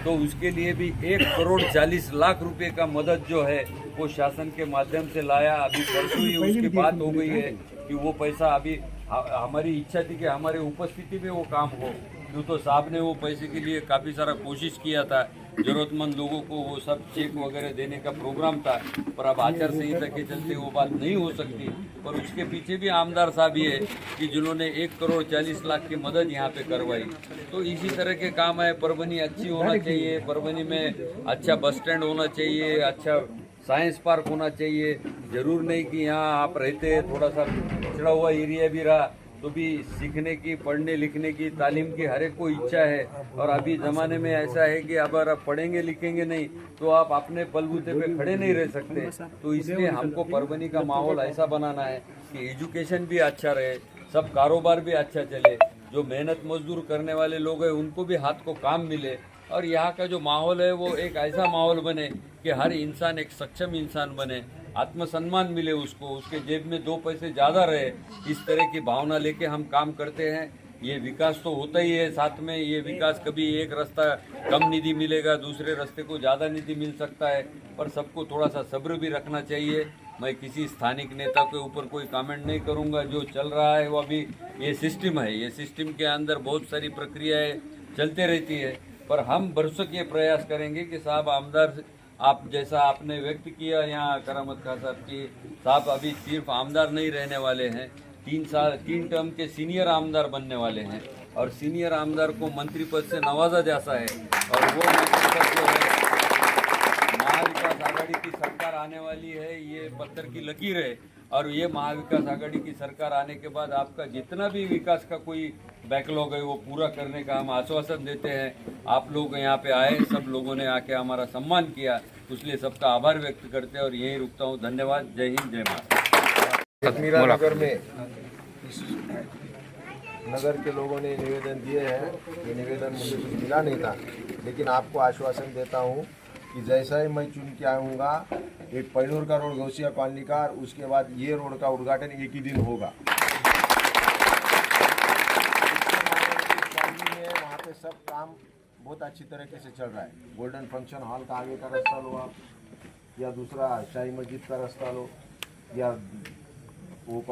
तो उसके लिए भी 1,40,00,000 रुपए का मदद जो है वो शासन के माध्यम से लाया। अभी परसों ही उसकी बात हो गई है कि वो पैसा, अभी हमारी इच्छा थी कि हमारी उपस्थिति में वो काम हो, यूँ तो साहब ने वो पैसे के लिए काफ़ी सारा कोशिश किया था, ज़रूरतमंद लोगों को वो सब चेक वगैरह देने का प्रोग्राम था, पर अब आचार संहिता के चलते वो बात नहीं हो सकती। पर उसके पीछे भी आमदार साहब ही है कि जिन्होंने 1,40,00,000 की मदद यहाँ पे करवाई। तो इसी तरह के काम है। परभनी अच्छी होना चाहिए, परभनी में अच्छा बस स्टैंड होना चाहिए, अच्छा साइंस पार्क होना चाहिए। ज़रूर नहीं कि यहाँ आप रहते थोड़ा सा पिछड़ा हुआ एरिया भी रहा तो भी सीखने की, पढ़ने लिखने की, तालीम की हर एक को इच्छा है। और अभी ज़माने में ऐसा है कि अगर आप पढ़ेंगे लिखेंगे नहीं तो आप अपने बलबूते पे खड़े नहीं रह सकते। तो इसलिए हमको परभनी का माहौल ऐसा बनाना है कि एजुकेशन भी अच्छा रहे, सब कारोबार भी अच्छा चले, जो मेहनत मजदूर करने वाले लोग हैं उनको भी हाथ को काम मिले, और यहाँ का जो माहौल है वो एक ऐसा माहौल बने कि हर इंसान एक सक्षम इंसान बने, आत्मसम्मान मिले उसको, उसके जेब में 2 पैसे ज़्यादा रहे। इस तरह की भावना लेके हम काम करते हैं। ये विकास तो होता ही है, साथ में ये विकास कभी एक रास्ता कम निधि मिलेगा, दूसरे रास्ते को ज़्यादा निधि मिल सकता है, पर सबको थोड़ा सा सब्र भी रखना चाहिए। मैं किसी स्थानिक नेता के ऊपर कोई कमेंट नहीं करूंगा। जो चल रहा है वो अभी ये सिस्टम है, ये सिस्टम के अंदर बहुत सारी प्रक्रियाएं चलते रहती है, पर हम भरसक ये प्रयास करेंगे कि साहब आमदार आप जैसा आपने व्यक्त किया यहाँ करामत खां साहब की, साहब अभी सिर्फ आमदार नहीं रहने वाले हैं, 3 टर्म के सीनियर आमदार बनने वाले हैं, और सीनियर आमदार को मंत्री पद से नवाजा जाता है, और वो मंत्री पद जो है महाविकास आघाड़ी की सरकार आने वाली है, ये पत्थर की लकीर है। और ये महाविकास आघाड़ी की सरकार आने के बाद आपका जितना भी विकास का कोई बैकलॉग है वो पूरा करने का हम आश्वासन देते हैं। आप लोग यहाँ पे आए, सब लोगों ने आके हमारा सम्मान किया, इसलिए सबका आभार व्यक्त करते हैं और यहीं रुकता हूँ। धन्यवाद। जय हिंद, जय भारत। मीरा नगर में इस नगर के लोगों ने निवेदन दिए हैं। ये निवेदन मुझे कुछ मिला नहीं था, लेकिन आपको आश्वासन देता हूँ कि जैसा ही मैं चुन के आऊँगा, एक पैनूर का रोड गौसिया कॉलोनी का, उसके बाद ये रोड का उद्घाटन एक ही दिन होगा। वहाँ पे सब काम बहुत अच्छी तरीके से चल रहा है। गोल्डन फंक्शन हॉल का आगे का रास्ता लो आप, या दूसरा शाही मस्जिद का रास्ता लो, या वो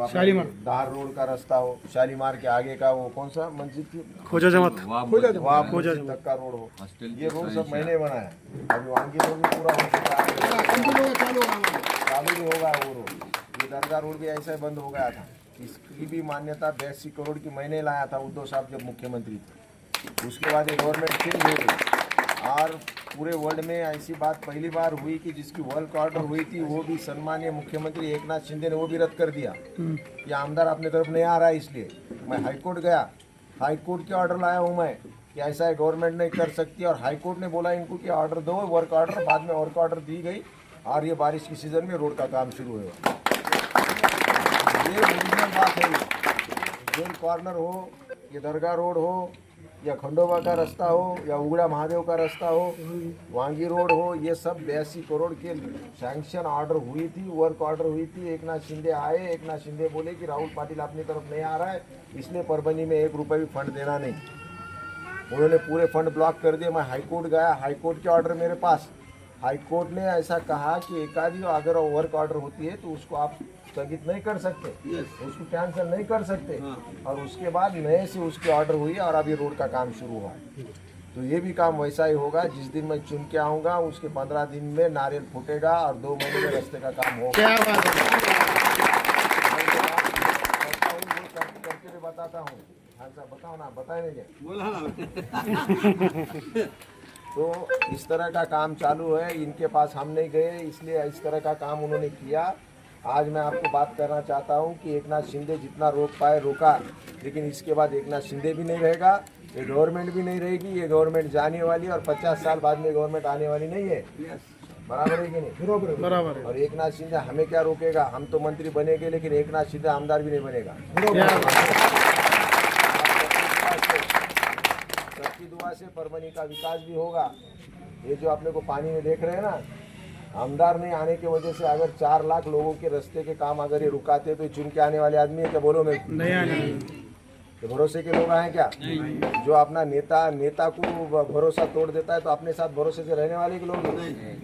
दार रोड का रास्ता हो, शालीमार के आगे का वो कौन सा मस्जिद थी, खोजा जमात तक का रोड हो, ये रोड सब मैंने बनाया। अभी वांगी रोड भी पूरा हो चुका है, चालू भी होगा वो रोड। ये दरगाह रोड भी ऐसा ही बंद हो गया था, इसकी भी मान्यता 82 करोड़ की मैंने लाया था उद्धव साहब जब मुख्यमंत्री थे। उसके बाद ये गवर्नमेंट चेंज हो गई, और पूरे वर्ल्ड में ऐसी बात पहली बार हुई कि जिसकी वर्ल्ड ऑर्डर हुई थी वो भी सम्मानीय मुख्यमंत्री एकनाथ शिंदे ने वो भी रद्द कर दिया कि आमदार अपने तरफ नहीं आ रहा है। इसलिए मैं हाईकोर्ट गया, हाईकोर्ट के ऑर्डर लाया हूँ मैं कि ऐसा है गवर्नमेंट नहीं कर सकती, और हाईकोर्ट ने बोला इनको कि ऑर्डर दो, वर्क ऑर्डर। बाद में वर्क ऑर्डर दी गई और ये बारिश की सीजन में रोड का काम शुरू हुआ। ये ओरिजिनल बात है। जेल कॉर्नर हो, ये दरगाह रोड हो, या खंडोबा का रास्ता हो, या उगड़ा महादेव का रास्ता हो, वांगी रोड हो, ये सब 82 करोड़ के सैंक्शन ऑर्डर हुई थी, वर्क ऑर्डर हुई थी। एकनाथ शिंदे आए, एकनाथ शिंदे बोले कि राहुल पाटिल अपनी तरफ नहीं आ रहा है, इसलिए परभनी में 1 रुपये भी फंड देना नहीं। उन्होंने पूरे फंड ब्लॉक कर दिए। मैं हाईकोर्ट गया, हाईकोर्ट के ऑर्डर मेरे पास, हाईकोर्ट ने ऐसा कहा कि एकाधी अगर वर्क ऑर्डर होती है तो उसको आप स्थगित नहीं कर सकते, उसको कैंसिल नहीं कर सकते। और उसके बाद नए से उसकी ऑर्डर हुई और अभी रोड का काम शुरू हुआ। तो ये भी काम वैसा ही होगा। जिस दिन मैं चुन के आऊँगा उसके 15 दिन में नारियल फूटेगा और 2 महीने में रास्ते का काम होगा। करके भी बताता हूँ। हाँ साहब बताओ ना, बताए नहीं क्या? तो इस तरह का काम चालू है। इनके पास हम नहीं गए, इसलिए इस तरह का काम उन्होंने किया। आज मैं आपको बात करना चाहता हूं कि एकनाथ शिंदे जितना रोक पाए रोका, लेकिन इसके बाद एकनाथ शिंदे भी नहीं रहेगा, ये गवर्नमेंट भी नहीं रहेगी। ये गवर्नमेंट जाने वाली है और 50 साल बाद में गवर्नमेंट आने वाली नहीं है। बराबर है कि नहीं? बराबर है। और एकनाथ शिंदे हमें क्या रोकेगा? हम तो मंत्री बनेंगे, लेकिन एकनाथ शिंदे आमदार भी नहीं बनेगा। सबकी दुआ से परभनी का विकास भी होगा। ये जो अपने को पानी में देख रहे हैं ना, आमदार नहीं आने की वजह से अगर 4 लाख लोगों के रास्ते के काम अगर ये रुकाते तो चुन के आने वाले आदमी है क्या? बोलो मैं नहीं। तो भरोसे के लोग हैं क्या? जो अपना नेता को भरोसा तोड़ देता है तो अपने साथ भरोसे से रहने वाले के लोग हैं।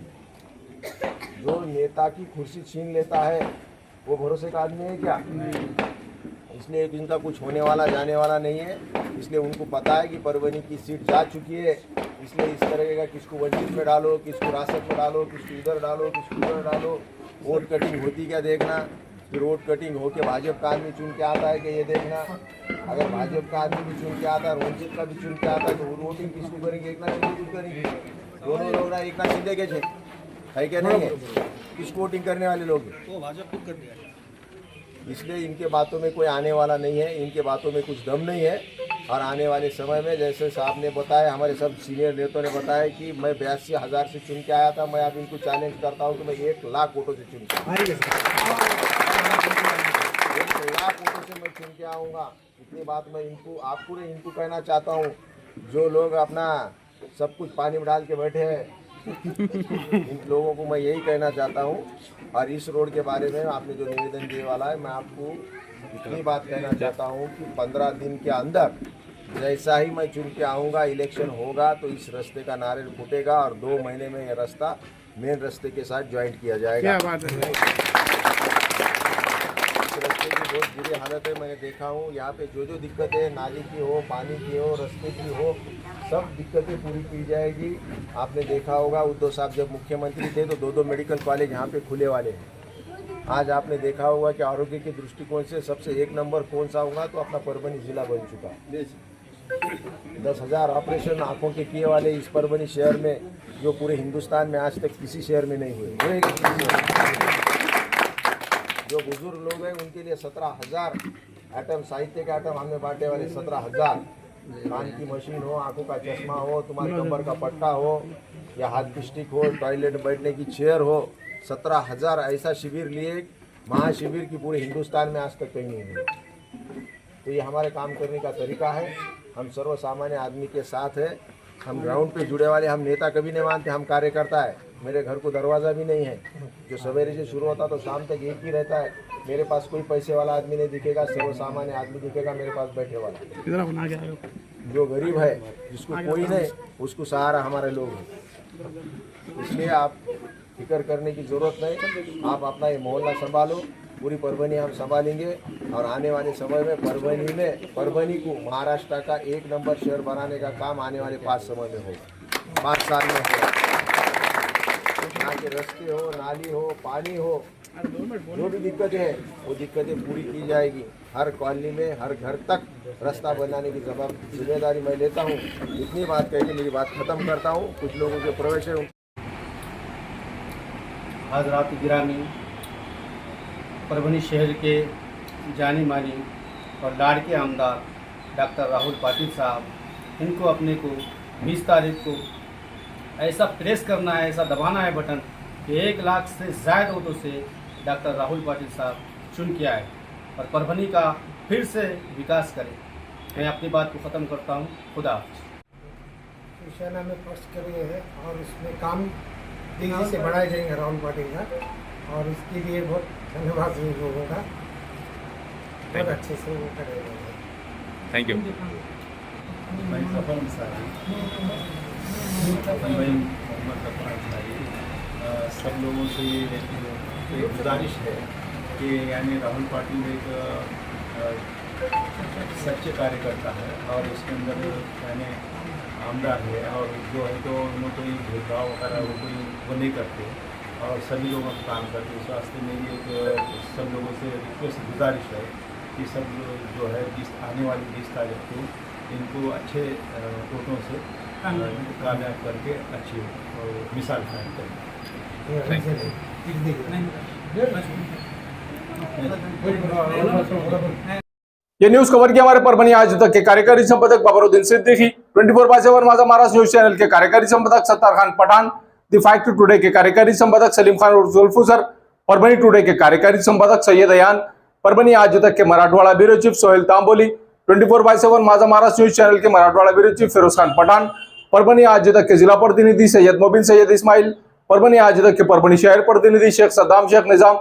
जो नेता की कुर्सी छीन लेता है वो भरोसे का आदमी है क्या? इसलिए इनका कुछ होने वाला जाने वाला नहीं है। इसलिए उनको पता है कि परभनी की सीट जा चुकी है। इसलिए इस तरह का किसको वंचित में डालो, किसको रासत में डालो, किसको इधर डालो, किसको उधर डालो, वोट कटिंग होती क्या देखना। फिर वोट कटिंग होके भाजपा का आदमी चुन के आता है कि ये देखना। अगर भाजपा का आदमी भी चुन के आता है, वंचित का भी चुन के आता है, तो वोटिंग किसको करेंगे? एक ना शिंदे करेंगे। दोनों लोग ना एक ना शिंदे के है क्या नहीं है? किसको वोटिंग करने वाले लोग वो भाजपा खुद कर दिया। इसलिए इनके बातों में कोई आने वाला नहीं है, इनके बातों में कुछ दम नहीं है। और आने वाले समय में जैसे साहब ने बताया, हमारे सब सीनियर नेताओं ने बताया कि मैं 82,000 से चुन के आया था, मैं अब इनको चैलेंज करता हूं कि मैं 1 लाख वोटों से चुन के 1 लाख वोटों से मैं चुन के आऊँगा। इतनी बात मैं इनको कहना चाहता हूँ। जो लोग अपना सब कुछ पानी में डाल के बैठे हैं, इन लोगों को मैं यही कहना चाहता हूँ। और इस रोड के बारे में आपने जो निवेदन दिए वाला है, मैं आपको इतनी बात कहना चाहता हूँ कि 15 दिन के अंदर जैसा ही मैं चुन के आऊँगा, इलेक्शन होगा तो इस रास्ते का नारियल फूटेगा और 2 महीने में ये रास्ता मेन रास्ते के साथ ज्वाइंट किया जाएगा। क्या बात है। इस रास्ते की बहुत बुरी हालत है, मैंने देखा हूँ। यहाँ पे जो दिक्कतें नाली की हो, पानी की हो, रास्ते की हो, सब दिक्कतें पूरी की जाएगी। आपने देखा होगा उद्धव साहब जब मुख्यमंत्री थे तो 2 मेडिकल कॉलेज यहाँ पे खुले वाले हैं। आज आपने देखा होगा कि आरोग्य के दृष्टिकोण से सबसे 1 नंबर कौन सा होगा, तो अपना परभनी जिला बन चुका है। 10,000 ऑपरेशन आंखों के किए वाले इस परभनी शहर में, जो पूरे हिंदुस्तान में आज तक किसी शहर में नहीं हुए। जो बुजुर्ग लोग हैं उनके लिए 17,000 आइटम, साहित्य के आइटम हमने बांटे वाले 17,000। कान की मशीन हो, आंखों का चश्मा हो, तुम्हारे कमर का पट्टा हो, या हाथ की स्टिक हो, टॉयलेट बैठने की चेयर हो, 17,000 ऐसा शिविर लिए, महाशिविर की पूरे हिंदुस्तान में आज तक कहीं नहीं हुआ। तो ये हमारे काम करने का तरीका है। हम सर्व सामान्य आदमी के साथ है, हम ग्राउंड पे जुड़े वाले, हम नेता कभी नहीं मानते, हम कार्यकर्ता है। मेरे घर को दरवाज़ा भी नहीं है, जो सवेरे से शुरू होता तो शाम तक एक ही रहता है। मेरे पास कोई पैसे वाला आदमी नहीं दिखेगा, सर्व सामान्य आदमी दिखेगा मेरे पास बैठे वाला। जो गरीब है, जिसको कोई नहीं, उसको सहारा हमारे लोग हैं। इसलिए आप फिक्र करने की ज़रूरत नहीं। आप अपना ये मोहल्ला संभालो, पूरी परभनी हम संभालेंगे। और आने वाले समय में परभनी को महाराष्ट्र का 1 नंबर शहर बनाने का काम आने वाले 5 समय में होगा, 5 साल में होगा। यहाँ के रास्ते हो, नाली हो, पानी हो, जो भी दिक्कतें हैं वो दिक्कतें पूरी की जाएगी। हर कॉलोनी में, हर घर तक रास्ता बनाने की जिम्मेदारी मैं लेता हूँ। इतनी बात कह के मेरी बात खत्म करता हूँ। कुछ लोगों के प्रवेश है। आज रात गिरामी परभनी शहर के जानी मानी और लाड़के आमदार डॉक्टर राहुल पाटिल साहब, इनको अपने को 20 तारीख को ऐसा प्रेस करना है, ऐसा दबाना है बटन कि 1 लाख से ज़्यादा वोटों से डॉक्टर राहुल पाटिल साहब चुन के आए और परभनी का फिर से विकास करें। मैं अपनी बात को ख़त्म करता हूँ। खुदा हाफ़िज़। सेना में पोस्ट करे है और उसमें काम तेजी से बढ़ाए जाएंगे राहुल पाटिल का, और इसके लिए बहुत धन्यवाद लोगों का। बहुत अच्छे से वो करेंगे। Thank you. मैं सफर अंसारी, मैं मोहम्मद सफर अंसारी, सब लोगों से ये एक गुजारिश है कि यानी राहुल पाटिल एक सच्चे कार्यकर्ता है और इसके अंदर यानी आमदार है, और जो है तो उन्होंने कोई भेदभाव वगैरह वो नहीं करते और सभी लोगों का काम करते। इस वास्ते मेरी एक सब लोगों से रिक्वेस्ट गुजारिश है कि सब जो है आने वाली 20 तारीख को इनको अच्छे वोटों से कामयाब करके अच्छी मिसाल कायम करें। ये न्यूज कवर किया हमारे परभनी आज तक के कार्यकारी संपादक बाबरुद्दीन सिद्दीकी, 24/7 माझा महाराष्ट्र न्यूज चैनल के कार्यकारी संपादक Sattar Khan Pathan, The Fact Today के कार्यकारी संपादक सलीम खान और जुल्फू सर, परभनी टुडे के कार्यकारी संपादक सैयद अयान, परभनी आज तक के मराठवाड़ा ब्यूरो चीफ सोहेल तांबोली, 24/7 माझा महाराष्ट्र न्यूज चैनल के मराठवाड़ा ब्यूरो चीफ फिरोज खान पठान, परभनी आज तक के जिला प्रतिनिधि सैयद मोबिन सैयद इस्माइल, परभनी आज तक के परभनी शहर प्रतिनिधि शेख सद्दाम शेख निजाम,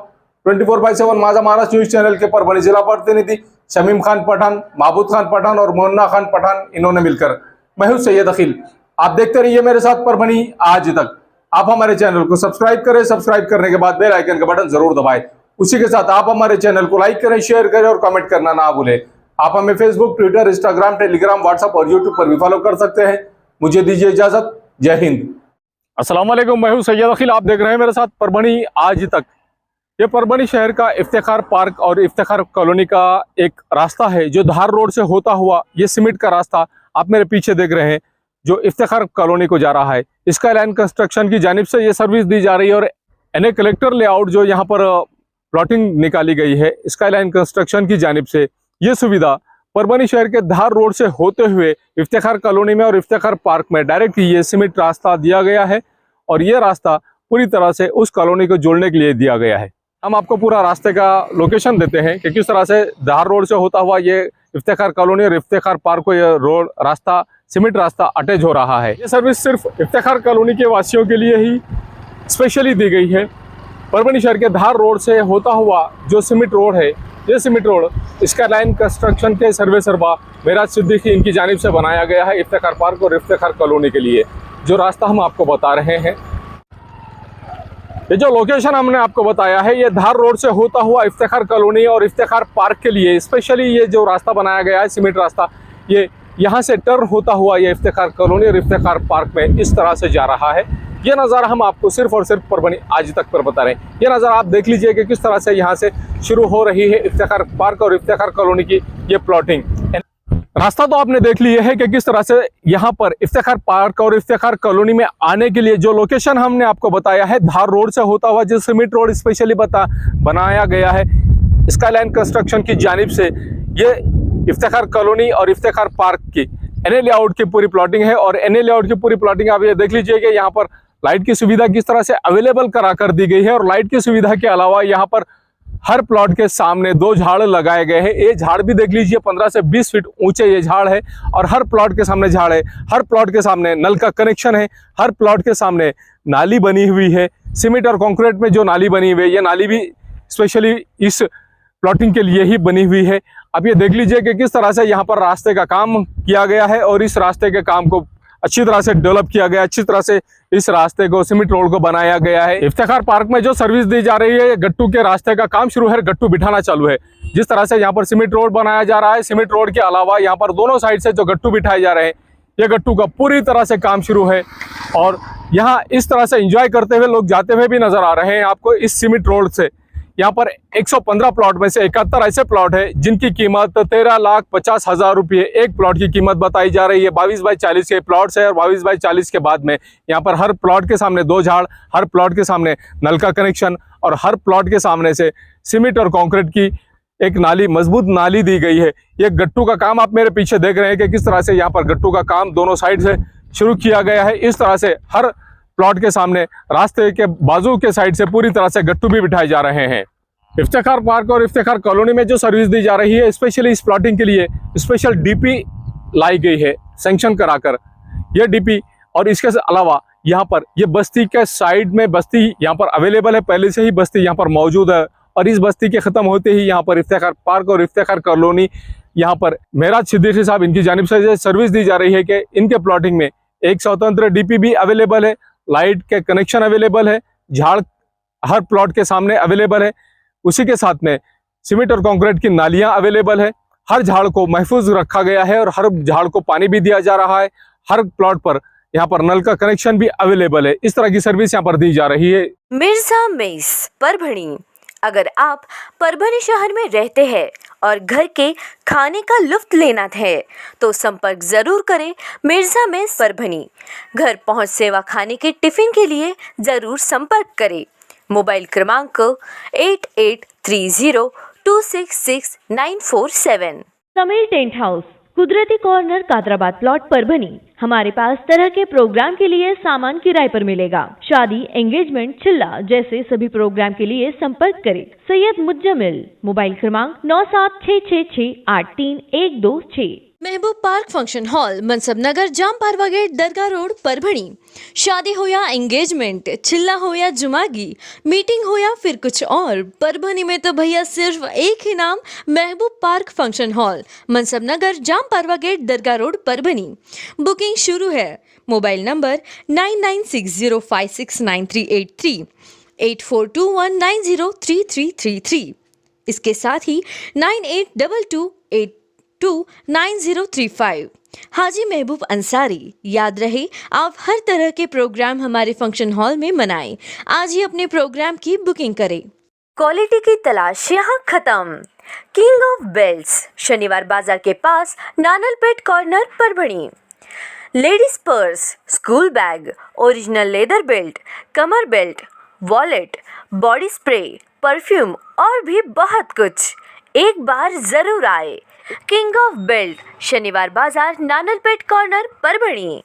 24/7 माझा महाराष्ट्र न्यूज चैनल के परभनी जिला प्रतिनिधि शमीम खान पठान, महबूद खान पठान और मोहन्ना खान पठान, इन्होंने मिलकर मैं हूं सैयद अखिल। आप देखते रहिए मेरे साथ परभनी आज तक। आप हमारे चैनल को सब्सक्राइब करें, सब्सक्राइब करने के बाद बेल आइकन का बटन जरूर दबाएं उसी के साथ आप हमारे चैनल को लाइक करें, शेयर करें और कमेंट करना ना भूलें। आप हमें Facebook, Twitter, Instagram, Telegram, WhatsApp और यूट्यूब पर भी फॉलो कर सकते हैं। मुझे दीजिए इजाजत। जय हिंद। अस्सलाम वालेकुम, मैं हूं सैयद अखिल। आप देख रहे हैं मेरे साथ परभनी आज तक। ये परभनी शहर का इफ्तिखार पार्क और इफ्तिखार कॉलोनी का एक रास्ता है जो धार रोड से होता हुआ ये सीमेंट का रास्ता आप मेरे पीछे देख रहे हैं जो इफ्तिखार कॉलोनी को जा रहा है। स्काई लाइन कंस्ट्रक्शन की जानिब से ये सर्विस दी जा रही है और एनए कलेक्टर लेआउट जो यहाँ पर प्लॉटिंग निकाली गई है स्काई लाइन कंस्ट्रक्शन की जानिब से, ये सुविधा परभनी शहर के धार रोड से होते हुए इफ्तिखार कॉलोनी में और इफ्तिखार पार्क में डायरेक्ट ये सीमेंट रास्ता दिया गया है और ये रास्ता पूरी तरह से उस कॉलोनी को जोड़ने के लिए दिया गया है। हम आपको पूरा रास्ते का लोकेशन देते हैं कि किस तरह से धार रोड से होता हुआ ये इफ्तिखार कॉलोनी और इफ्तिखार पार्क को ये रोड रास्ता सीमेंट रास्ता अटैच हो रहा है। ये सर्विस सिर्फ इफ्तिखार कॉलोनी के वासियों के लिए ही स्पेशली दी गई है। परभनी शहर के धार रोड से होता हुआ जो सीमेंट रोड है, ये cement road sky line construction के सर्वे सर्वा मेराज सिद्दीकी इनकी जानिब से बनाया गया है इफ्तिखार पार्क और इफ्तिखार कॉलोनी के लिए। जो रास्ता हम आपको बता रहे हैं, ये जो लोकेशन हमने आपको बताया है, ये धार रोड से होता हुआ इफ्तिखार कॉलोनी और इफ्तिखार पार्क के लिए स्पेशली ये जो रास्ता बनाया गया है सीमेंट रास्ता, ये यहाँ से टर्न होता हुआ ये इफ्तिखार कॉलोनी और इफ्तिखार पार्क में इस तरह से जा रहा है। ये नज़ारा हम आपको सिर्फ और सिर्फ परभनी आज तक पर बता रहे हैं। ये नज़ारा आप देख लीजिए कि किस तरह से यहाँ से शुरू हो रही है इफ्तिखार पार्क और इफ्तिखार कॉलोनी की ये प्लॉटिंग। रास्ता तो आपने देख लिए है कि किस तरह से यहाँ पर इफ्तिखार पार्क और इफ्तिखार कॉलोनी में आने के लिए जो लोकेशन हमने आपको बताया है धार रोड से होता हुआ जो सीमेंट रोड स्पेशली बनाया गया है स्काई लाइन कंस्ट्रक्शन की जानिब से, ये इफ्तिखार कॉलोनी और इफ्तिखार पार्क की एनए लेआउट की पूरी प्लॉटिंग है। और एनए लेआउट की पूरी प्लॉटिंग आप ये देख लीजिए कि यहाँ पर लाइट की सुविधा किस तरह से अवेलेबल करा कर दी गई है और लाइट की सुविधा के अलावा यहाँ पर हर प्लॉट के सामने 2 झाड़ लगाए गए हैं। ये झाड़ भी देख लीजिए 15 से 20 फीट ऊंचे ये झाड़ है और हर प्लॉट के सामने झाड़ है। हर प्लॉट के सामने नल का कनेक्शन है। हर प्लॉट के सामने नाली बनी हुई है। सीमेंट और कंक्रीट में जो नाली बनी हुई है, ये नाली भी स्पेशली इस प्लॉटिंग के लिए ही बनी हुई है। अब ये देख लीजिए कि किस तरह से यहाँ पर रास्ते का काम किया गया है और इस रास्ते के काम को अच्छी तरह से डेवलप किया गया, अच्छी तरह से इस रास्ते को सीमेंट रोड को बनाया गया है। इफ्तिखार पार्क में जो सर्विस दी जा रही है, गट्टू के रास्ते का काम शुरू है, गट्टू बिठाना चालू है। जिस तरह से यहाँ पर सीमेंट रोड बनाया जा रहा है, सीमेंट रोड के अलावा यहाँ पर दोनों साइड से जो गट्टू बिठाए जा रहे हैं, ये गट्टू का पूरी तरह से काम शुरू है और यहाँ इस तरह से एंजॉय करते हुए लोग जाते हुए भी नजर आ रहे हैं आपको इस सीमेंट रोड से। यहाँ पर 115 प्लॉट में से 71 ऐसे प्लॉट है जिनकी कीमत 13,50,000 रुपये एक प्लॉट की कीमत बताई जा रही है। 22 बाई 40 के प्लॉट्स है और 22 बाई 40 के बाद में यहाँ पर हर प्लॉट के सामने 2 झाड़, हर प्लॉट के सामने नल का कनेक्शन और हर प्लॉट के सामने से सीमेंट और कंक्रीट की एक नाली, मजबूत नाली दी गई है। ये गट्टू का काम आप मेरे पीछे देख रहे हैं कि किस तरह से यहाँ पर गट्टू का काम दोनों साइड से शुरू किया गया है। इस तरह से हर प्लॉट के सामने रास्ते के बाजू के साइड से पूरी तरह से गट्टू भी बिठाए जा रहे हैं। इफ्तिखार पार्क और इफ्तिखार कॉलोनी में जो सर्विस दी जा रही है, स्पेशली इस प्लॉटिंग के लिए स्पेशल डीपी लाई गई है सैंक्शन कराकर। ये डीपी और इसके अलावा यहाँ पर ये बस्ती के साइड में बस्ती यहाँ पर अवेलेबल है, पहले से ही बस्ती यहाँ पर मौजूद है और इस बस्ती के ख़त्म होते ही यहाँ पर इफ्तिखार पार्क और इफ्तिखार कॉलोनी यहाँ पर मेराज सिद्दीकी साहब इनकी जानिब से सर्विस दी जा रही है कि इनके प्लॉटिंग में एक स्वतंत्र डीपी भी अवेलेबल है, लाइट के कनेक्शन अवेलेबल है, झाड़ हर प्लॉट के सामने अवेलेबल है। उसी के साथ में सीमेंट और कंक्रीट की नालियां अवेलेबल है। हर झाड़ को महफूज रखा गया है और हर झाड़ को पानी भी दिया जा रहा है। हर प्लॉट पर यहाँ पर नल का कनेक्शन भी अवेलेबल है। इस तरह की सर्विस यहाँ पर दी जा रही है। मिर्जा मेस परभणी। अगर आप परभणी शहर में रहते हैं और घर के खाने का लुत्फ लेना है तो संपर्क जरूर करें मिर्जा मेस परभणी। घर पहुंच सेवा खाने के टिफिन के लिए जरूर संपर्क करें। मोबाइल क्रमांक 8830266947। समीर टेंट हाउस, कुदरती कॉर्नर, कादराबाद प्लॉट, परभनी। हमारे पास तरह के प्रोग्राम के लिए सामान किराए पर मिलेगा। शादी, एंगेजमेंट, चिल्ला जैसे सभी प्रोग्राम के लिए संपर्क करें सैयद मुज्जमिल। मोबाइल क्रमांक 9766683126। महबूब पार्क फंक्शन हॉल, मनसब नगर, जाम पारवा गेट, दरगाह रोड, परभणी। शादी हो या एंगेजमेंट, चिल्ला हो या जुमागी, मीटिंग हो या फिर कुछ और, परभणी में तो भैया सिर्फ एक ही नाम, महबूब पार्क फंक्शन हॉल, मनसब नगर, जाम पारवा गेट, दरगाह रोड, परभणी। बुकिंग शुरू है। Mobile number 9960569383। 8421903333। इसके साथ ही 9822829035। हाजी महबूब अंसारी। याद रहे, आप हर तरह के प्रोग्राम हमारे फंक्शन हॉल में मनाएं। आज ही अपने प्रोग्राम की बुकिंग करें। क्वालिटी की तलाश यहाँ खत्म। किंग ऑफ बेल्ट्स, शनिवार बाजार के पास, Nanalpet corner, Parbhani. Ladies purse, school bag, original leather belt, कमर belt, wallet, body spray, perfume और भी बहुत कुछ। एक बार जरूर आए। किंग ऑफ बेल्ट, शनिवार बाजार, नानलपेट कॉर्नर, परभणी।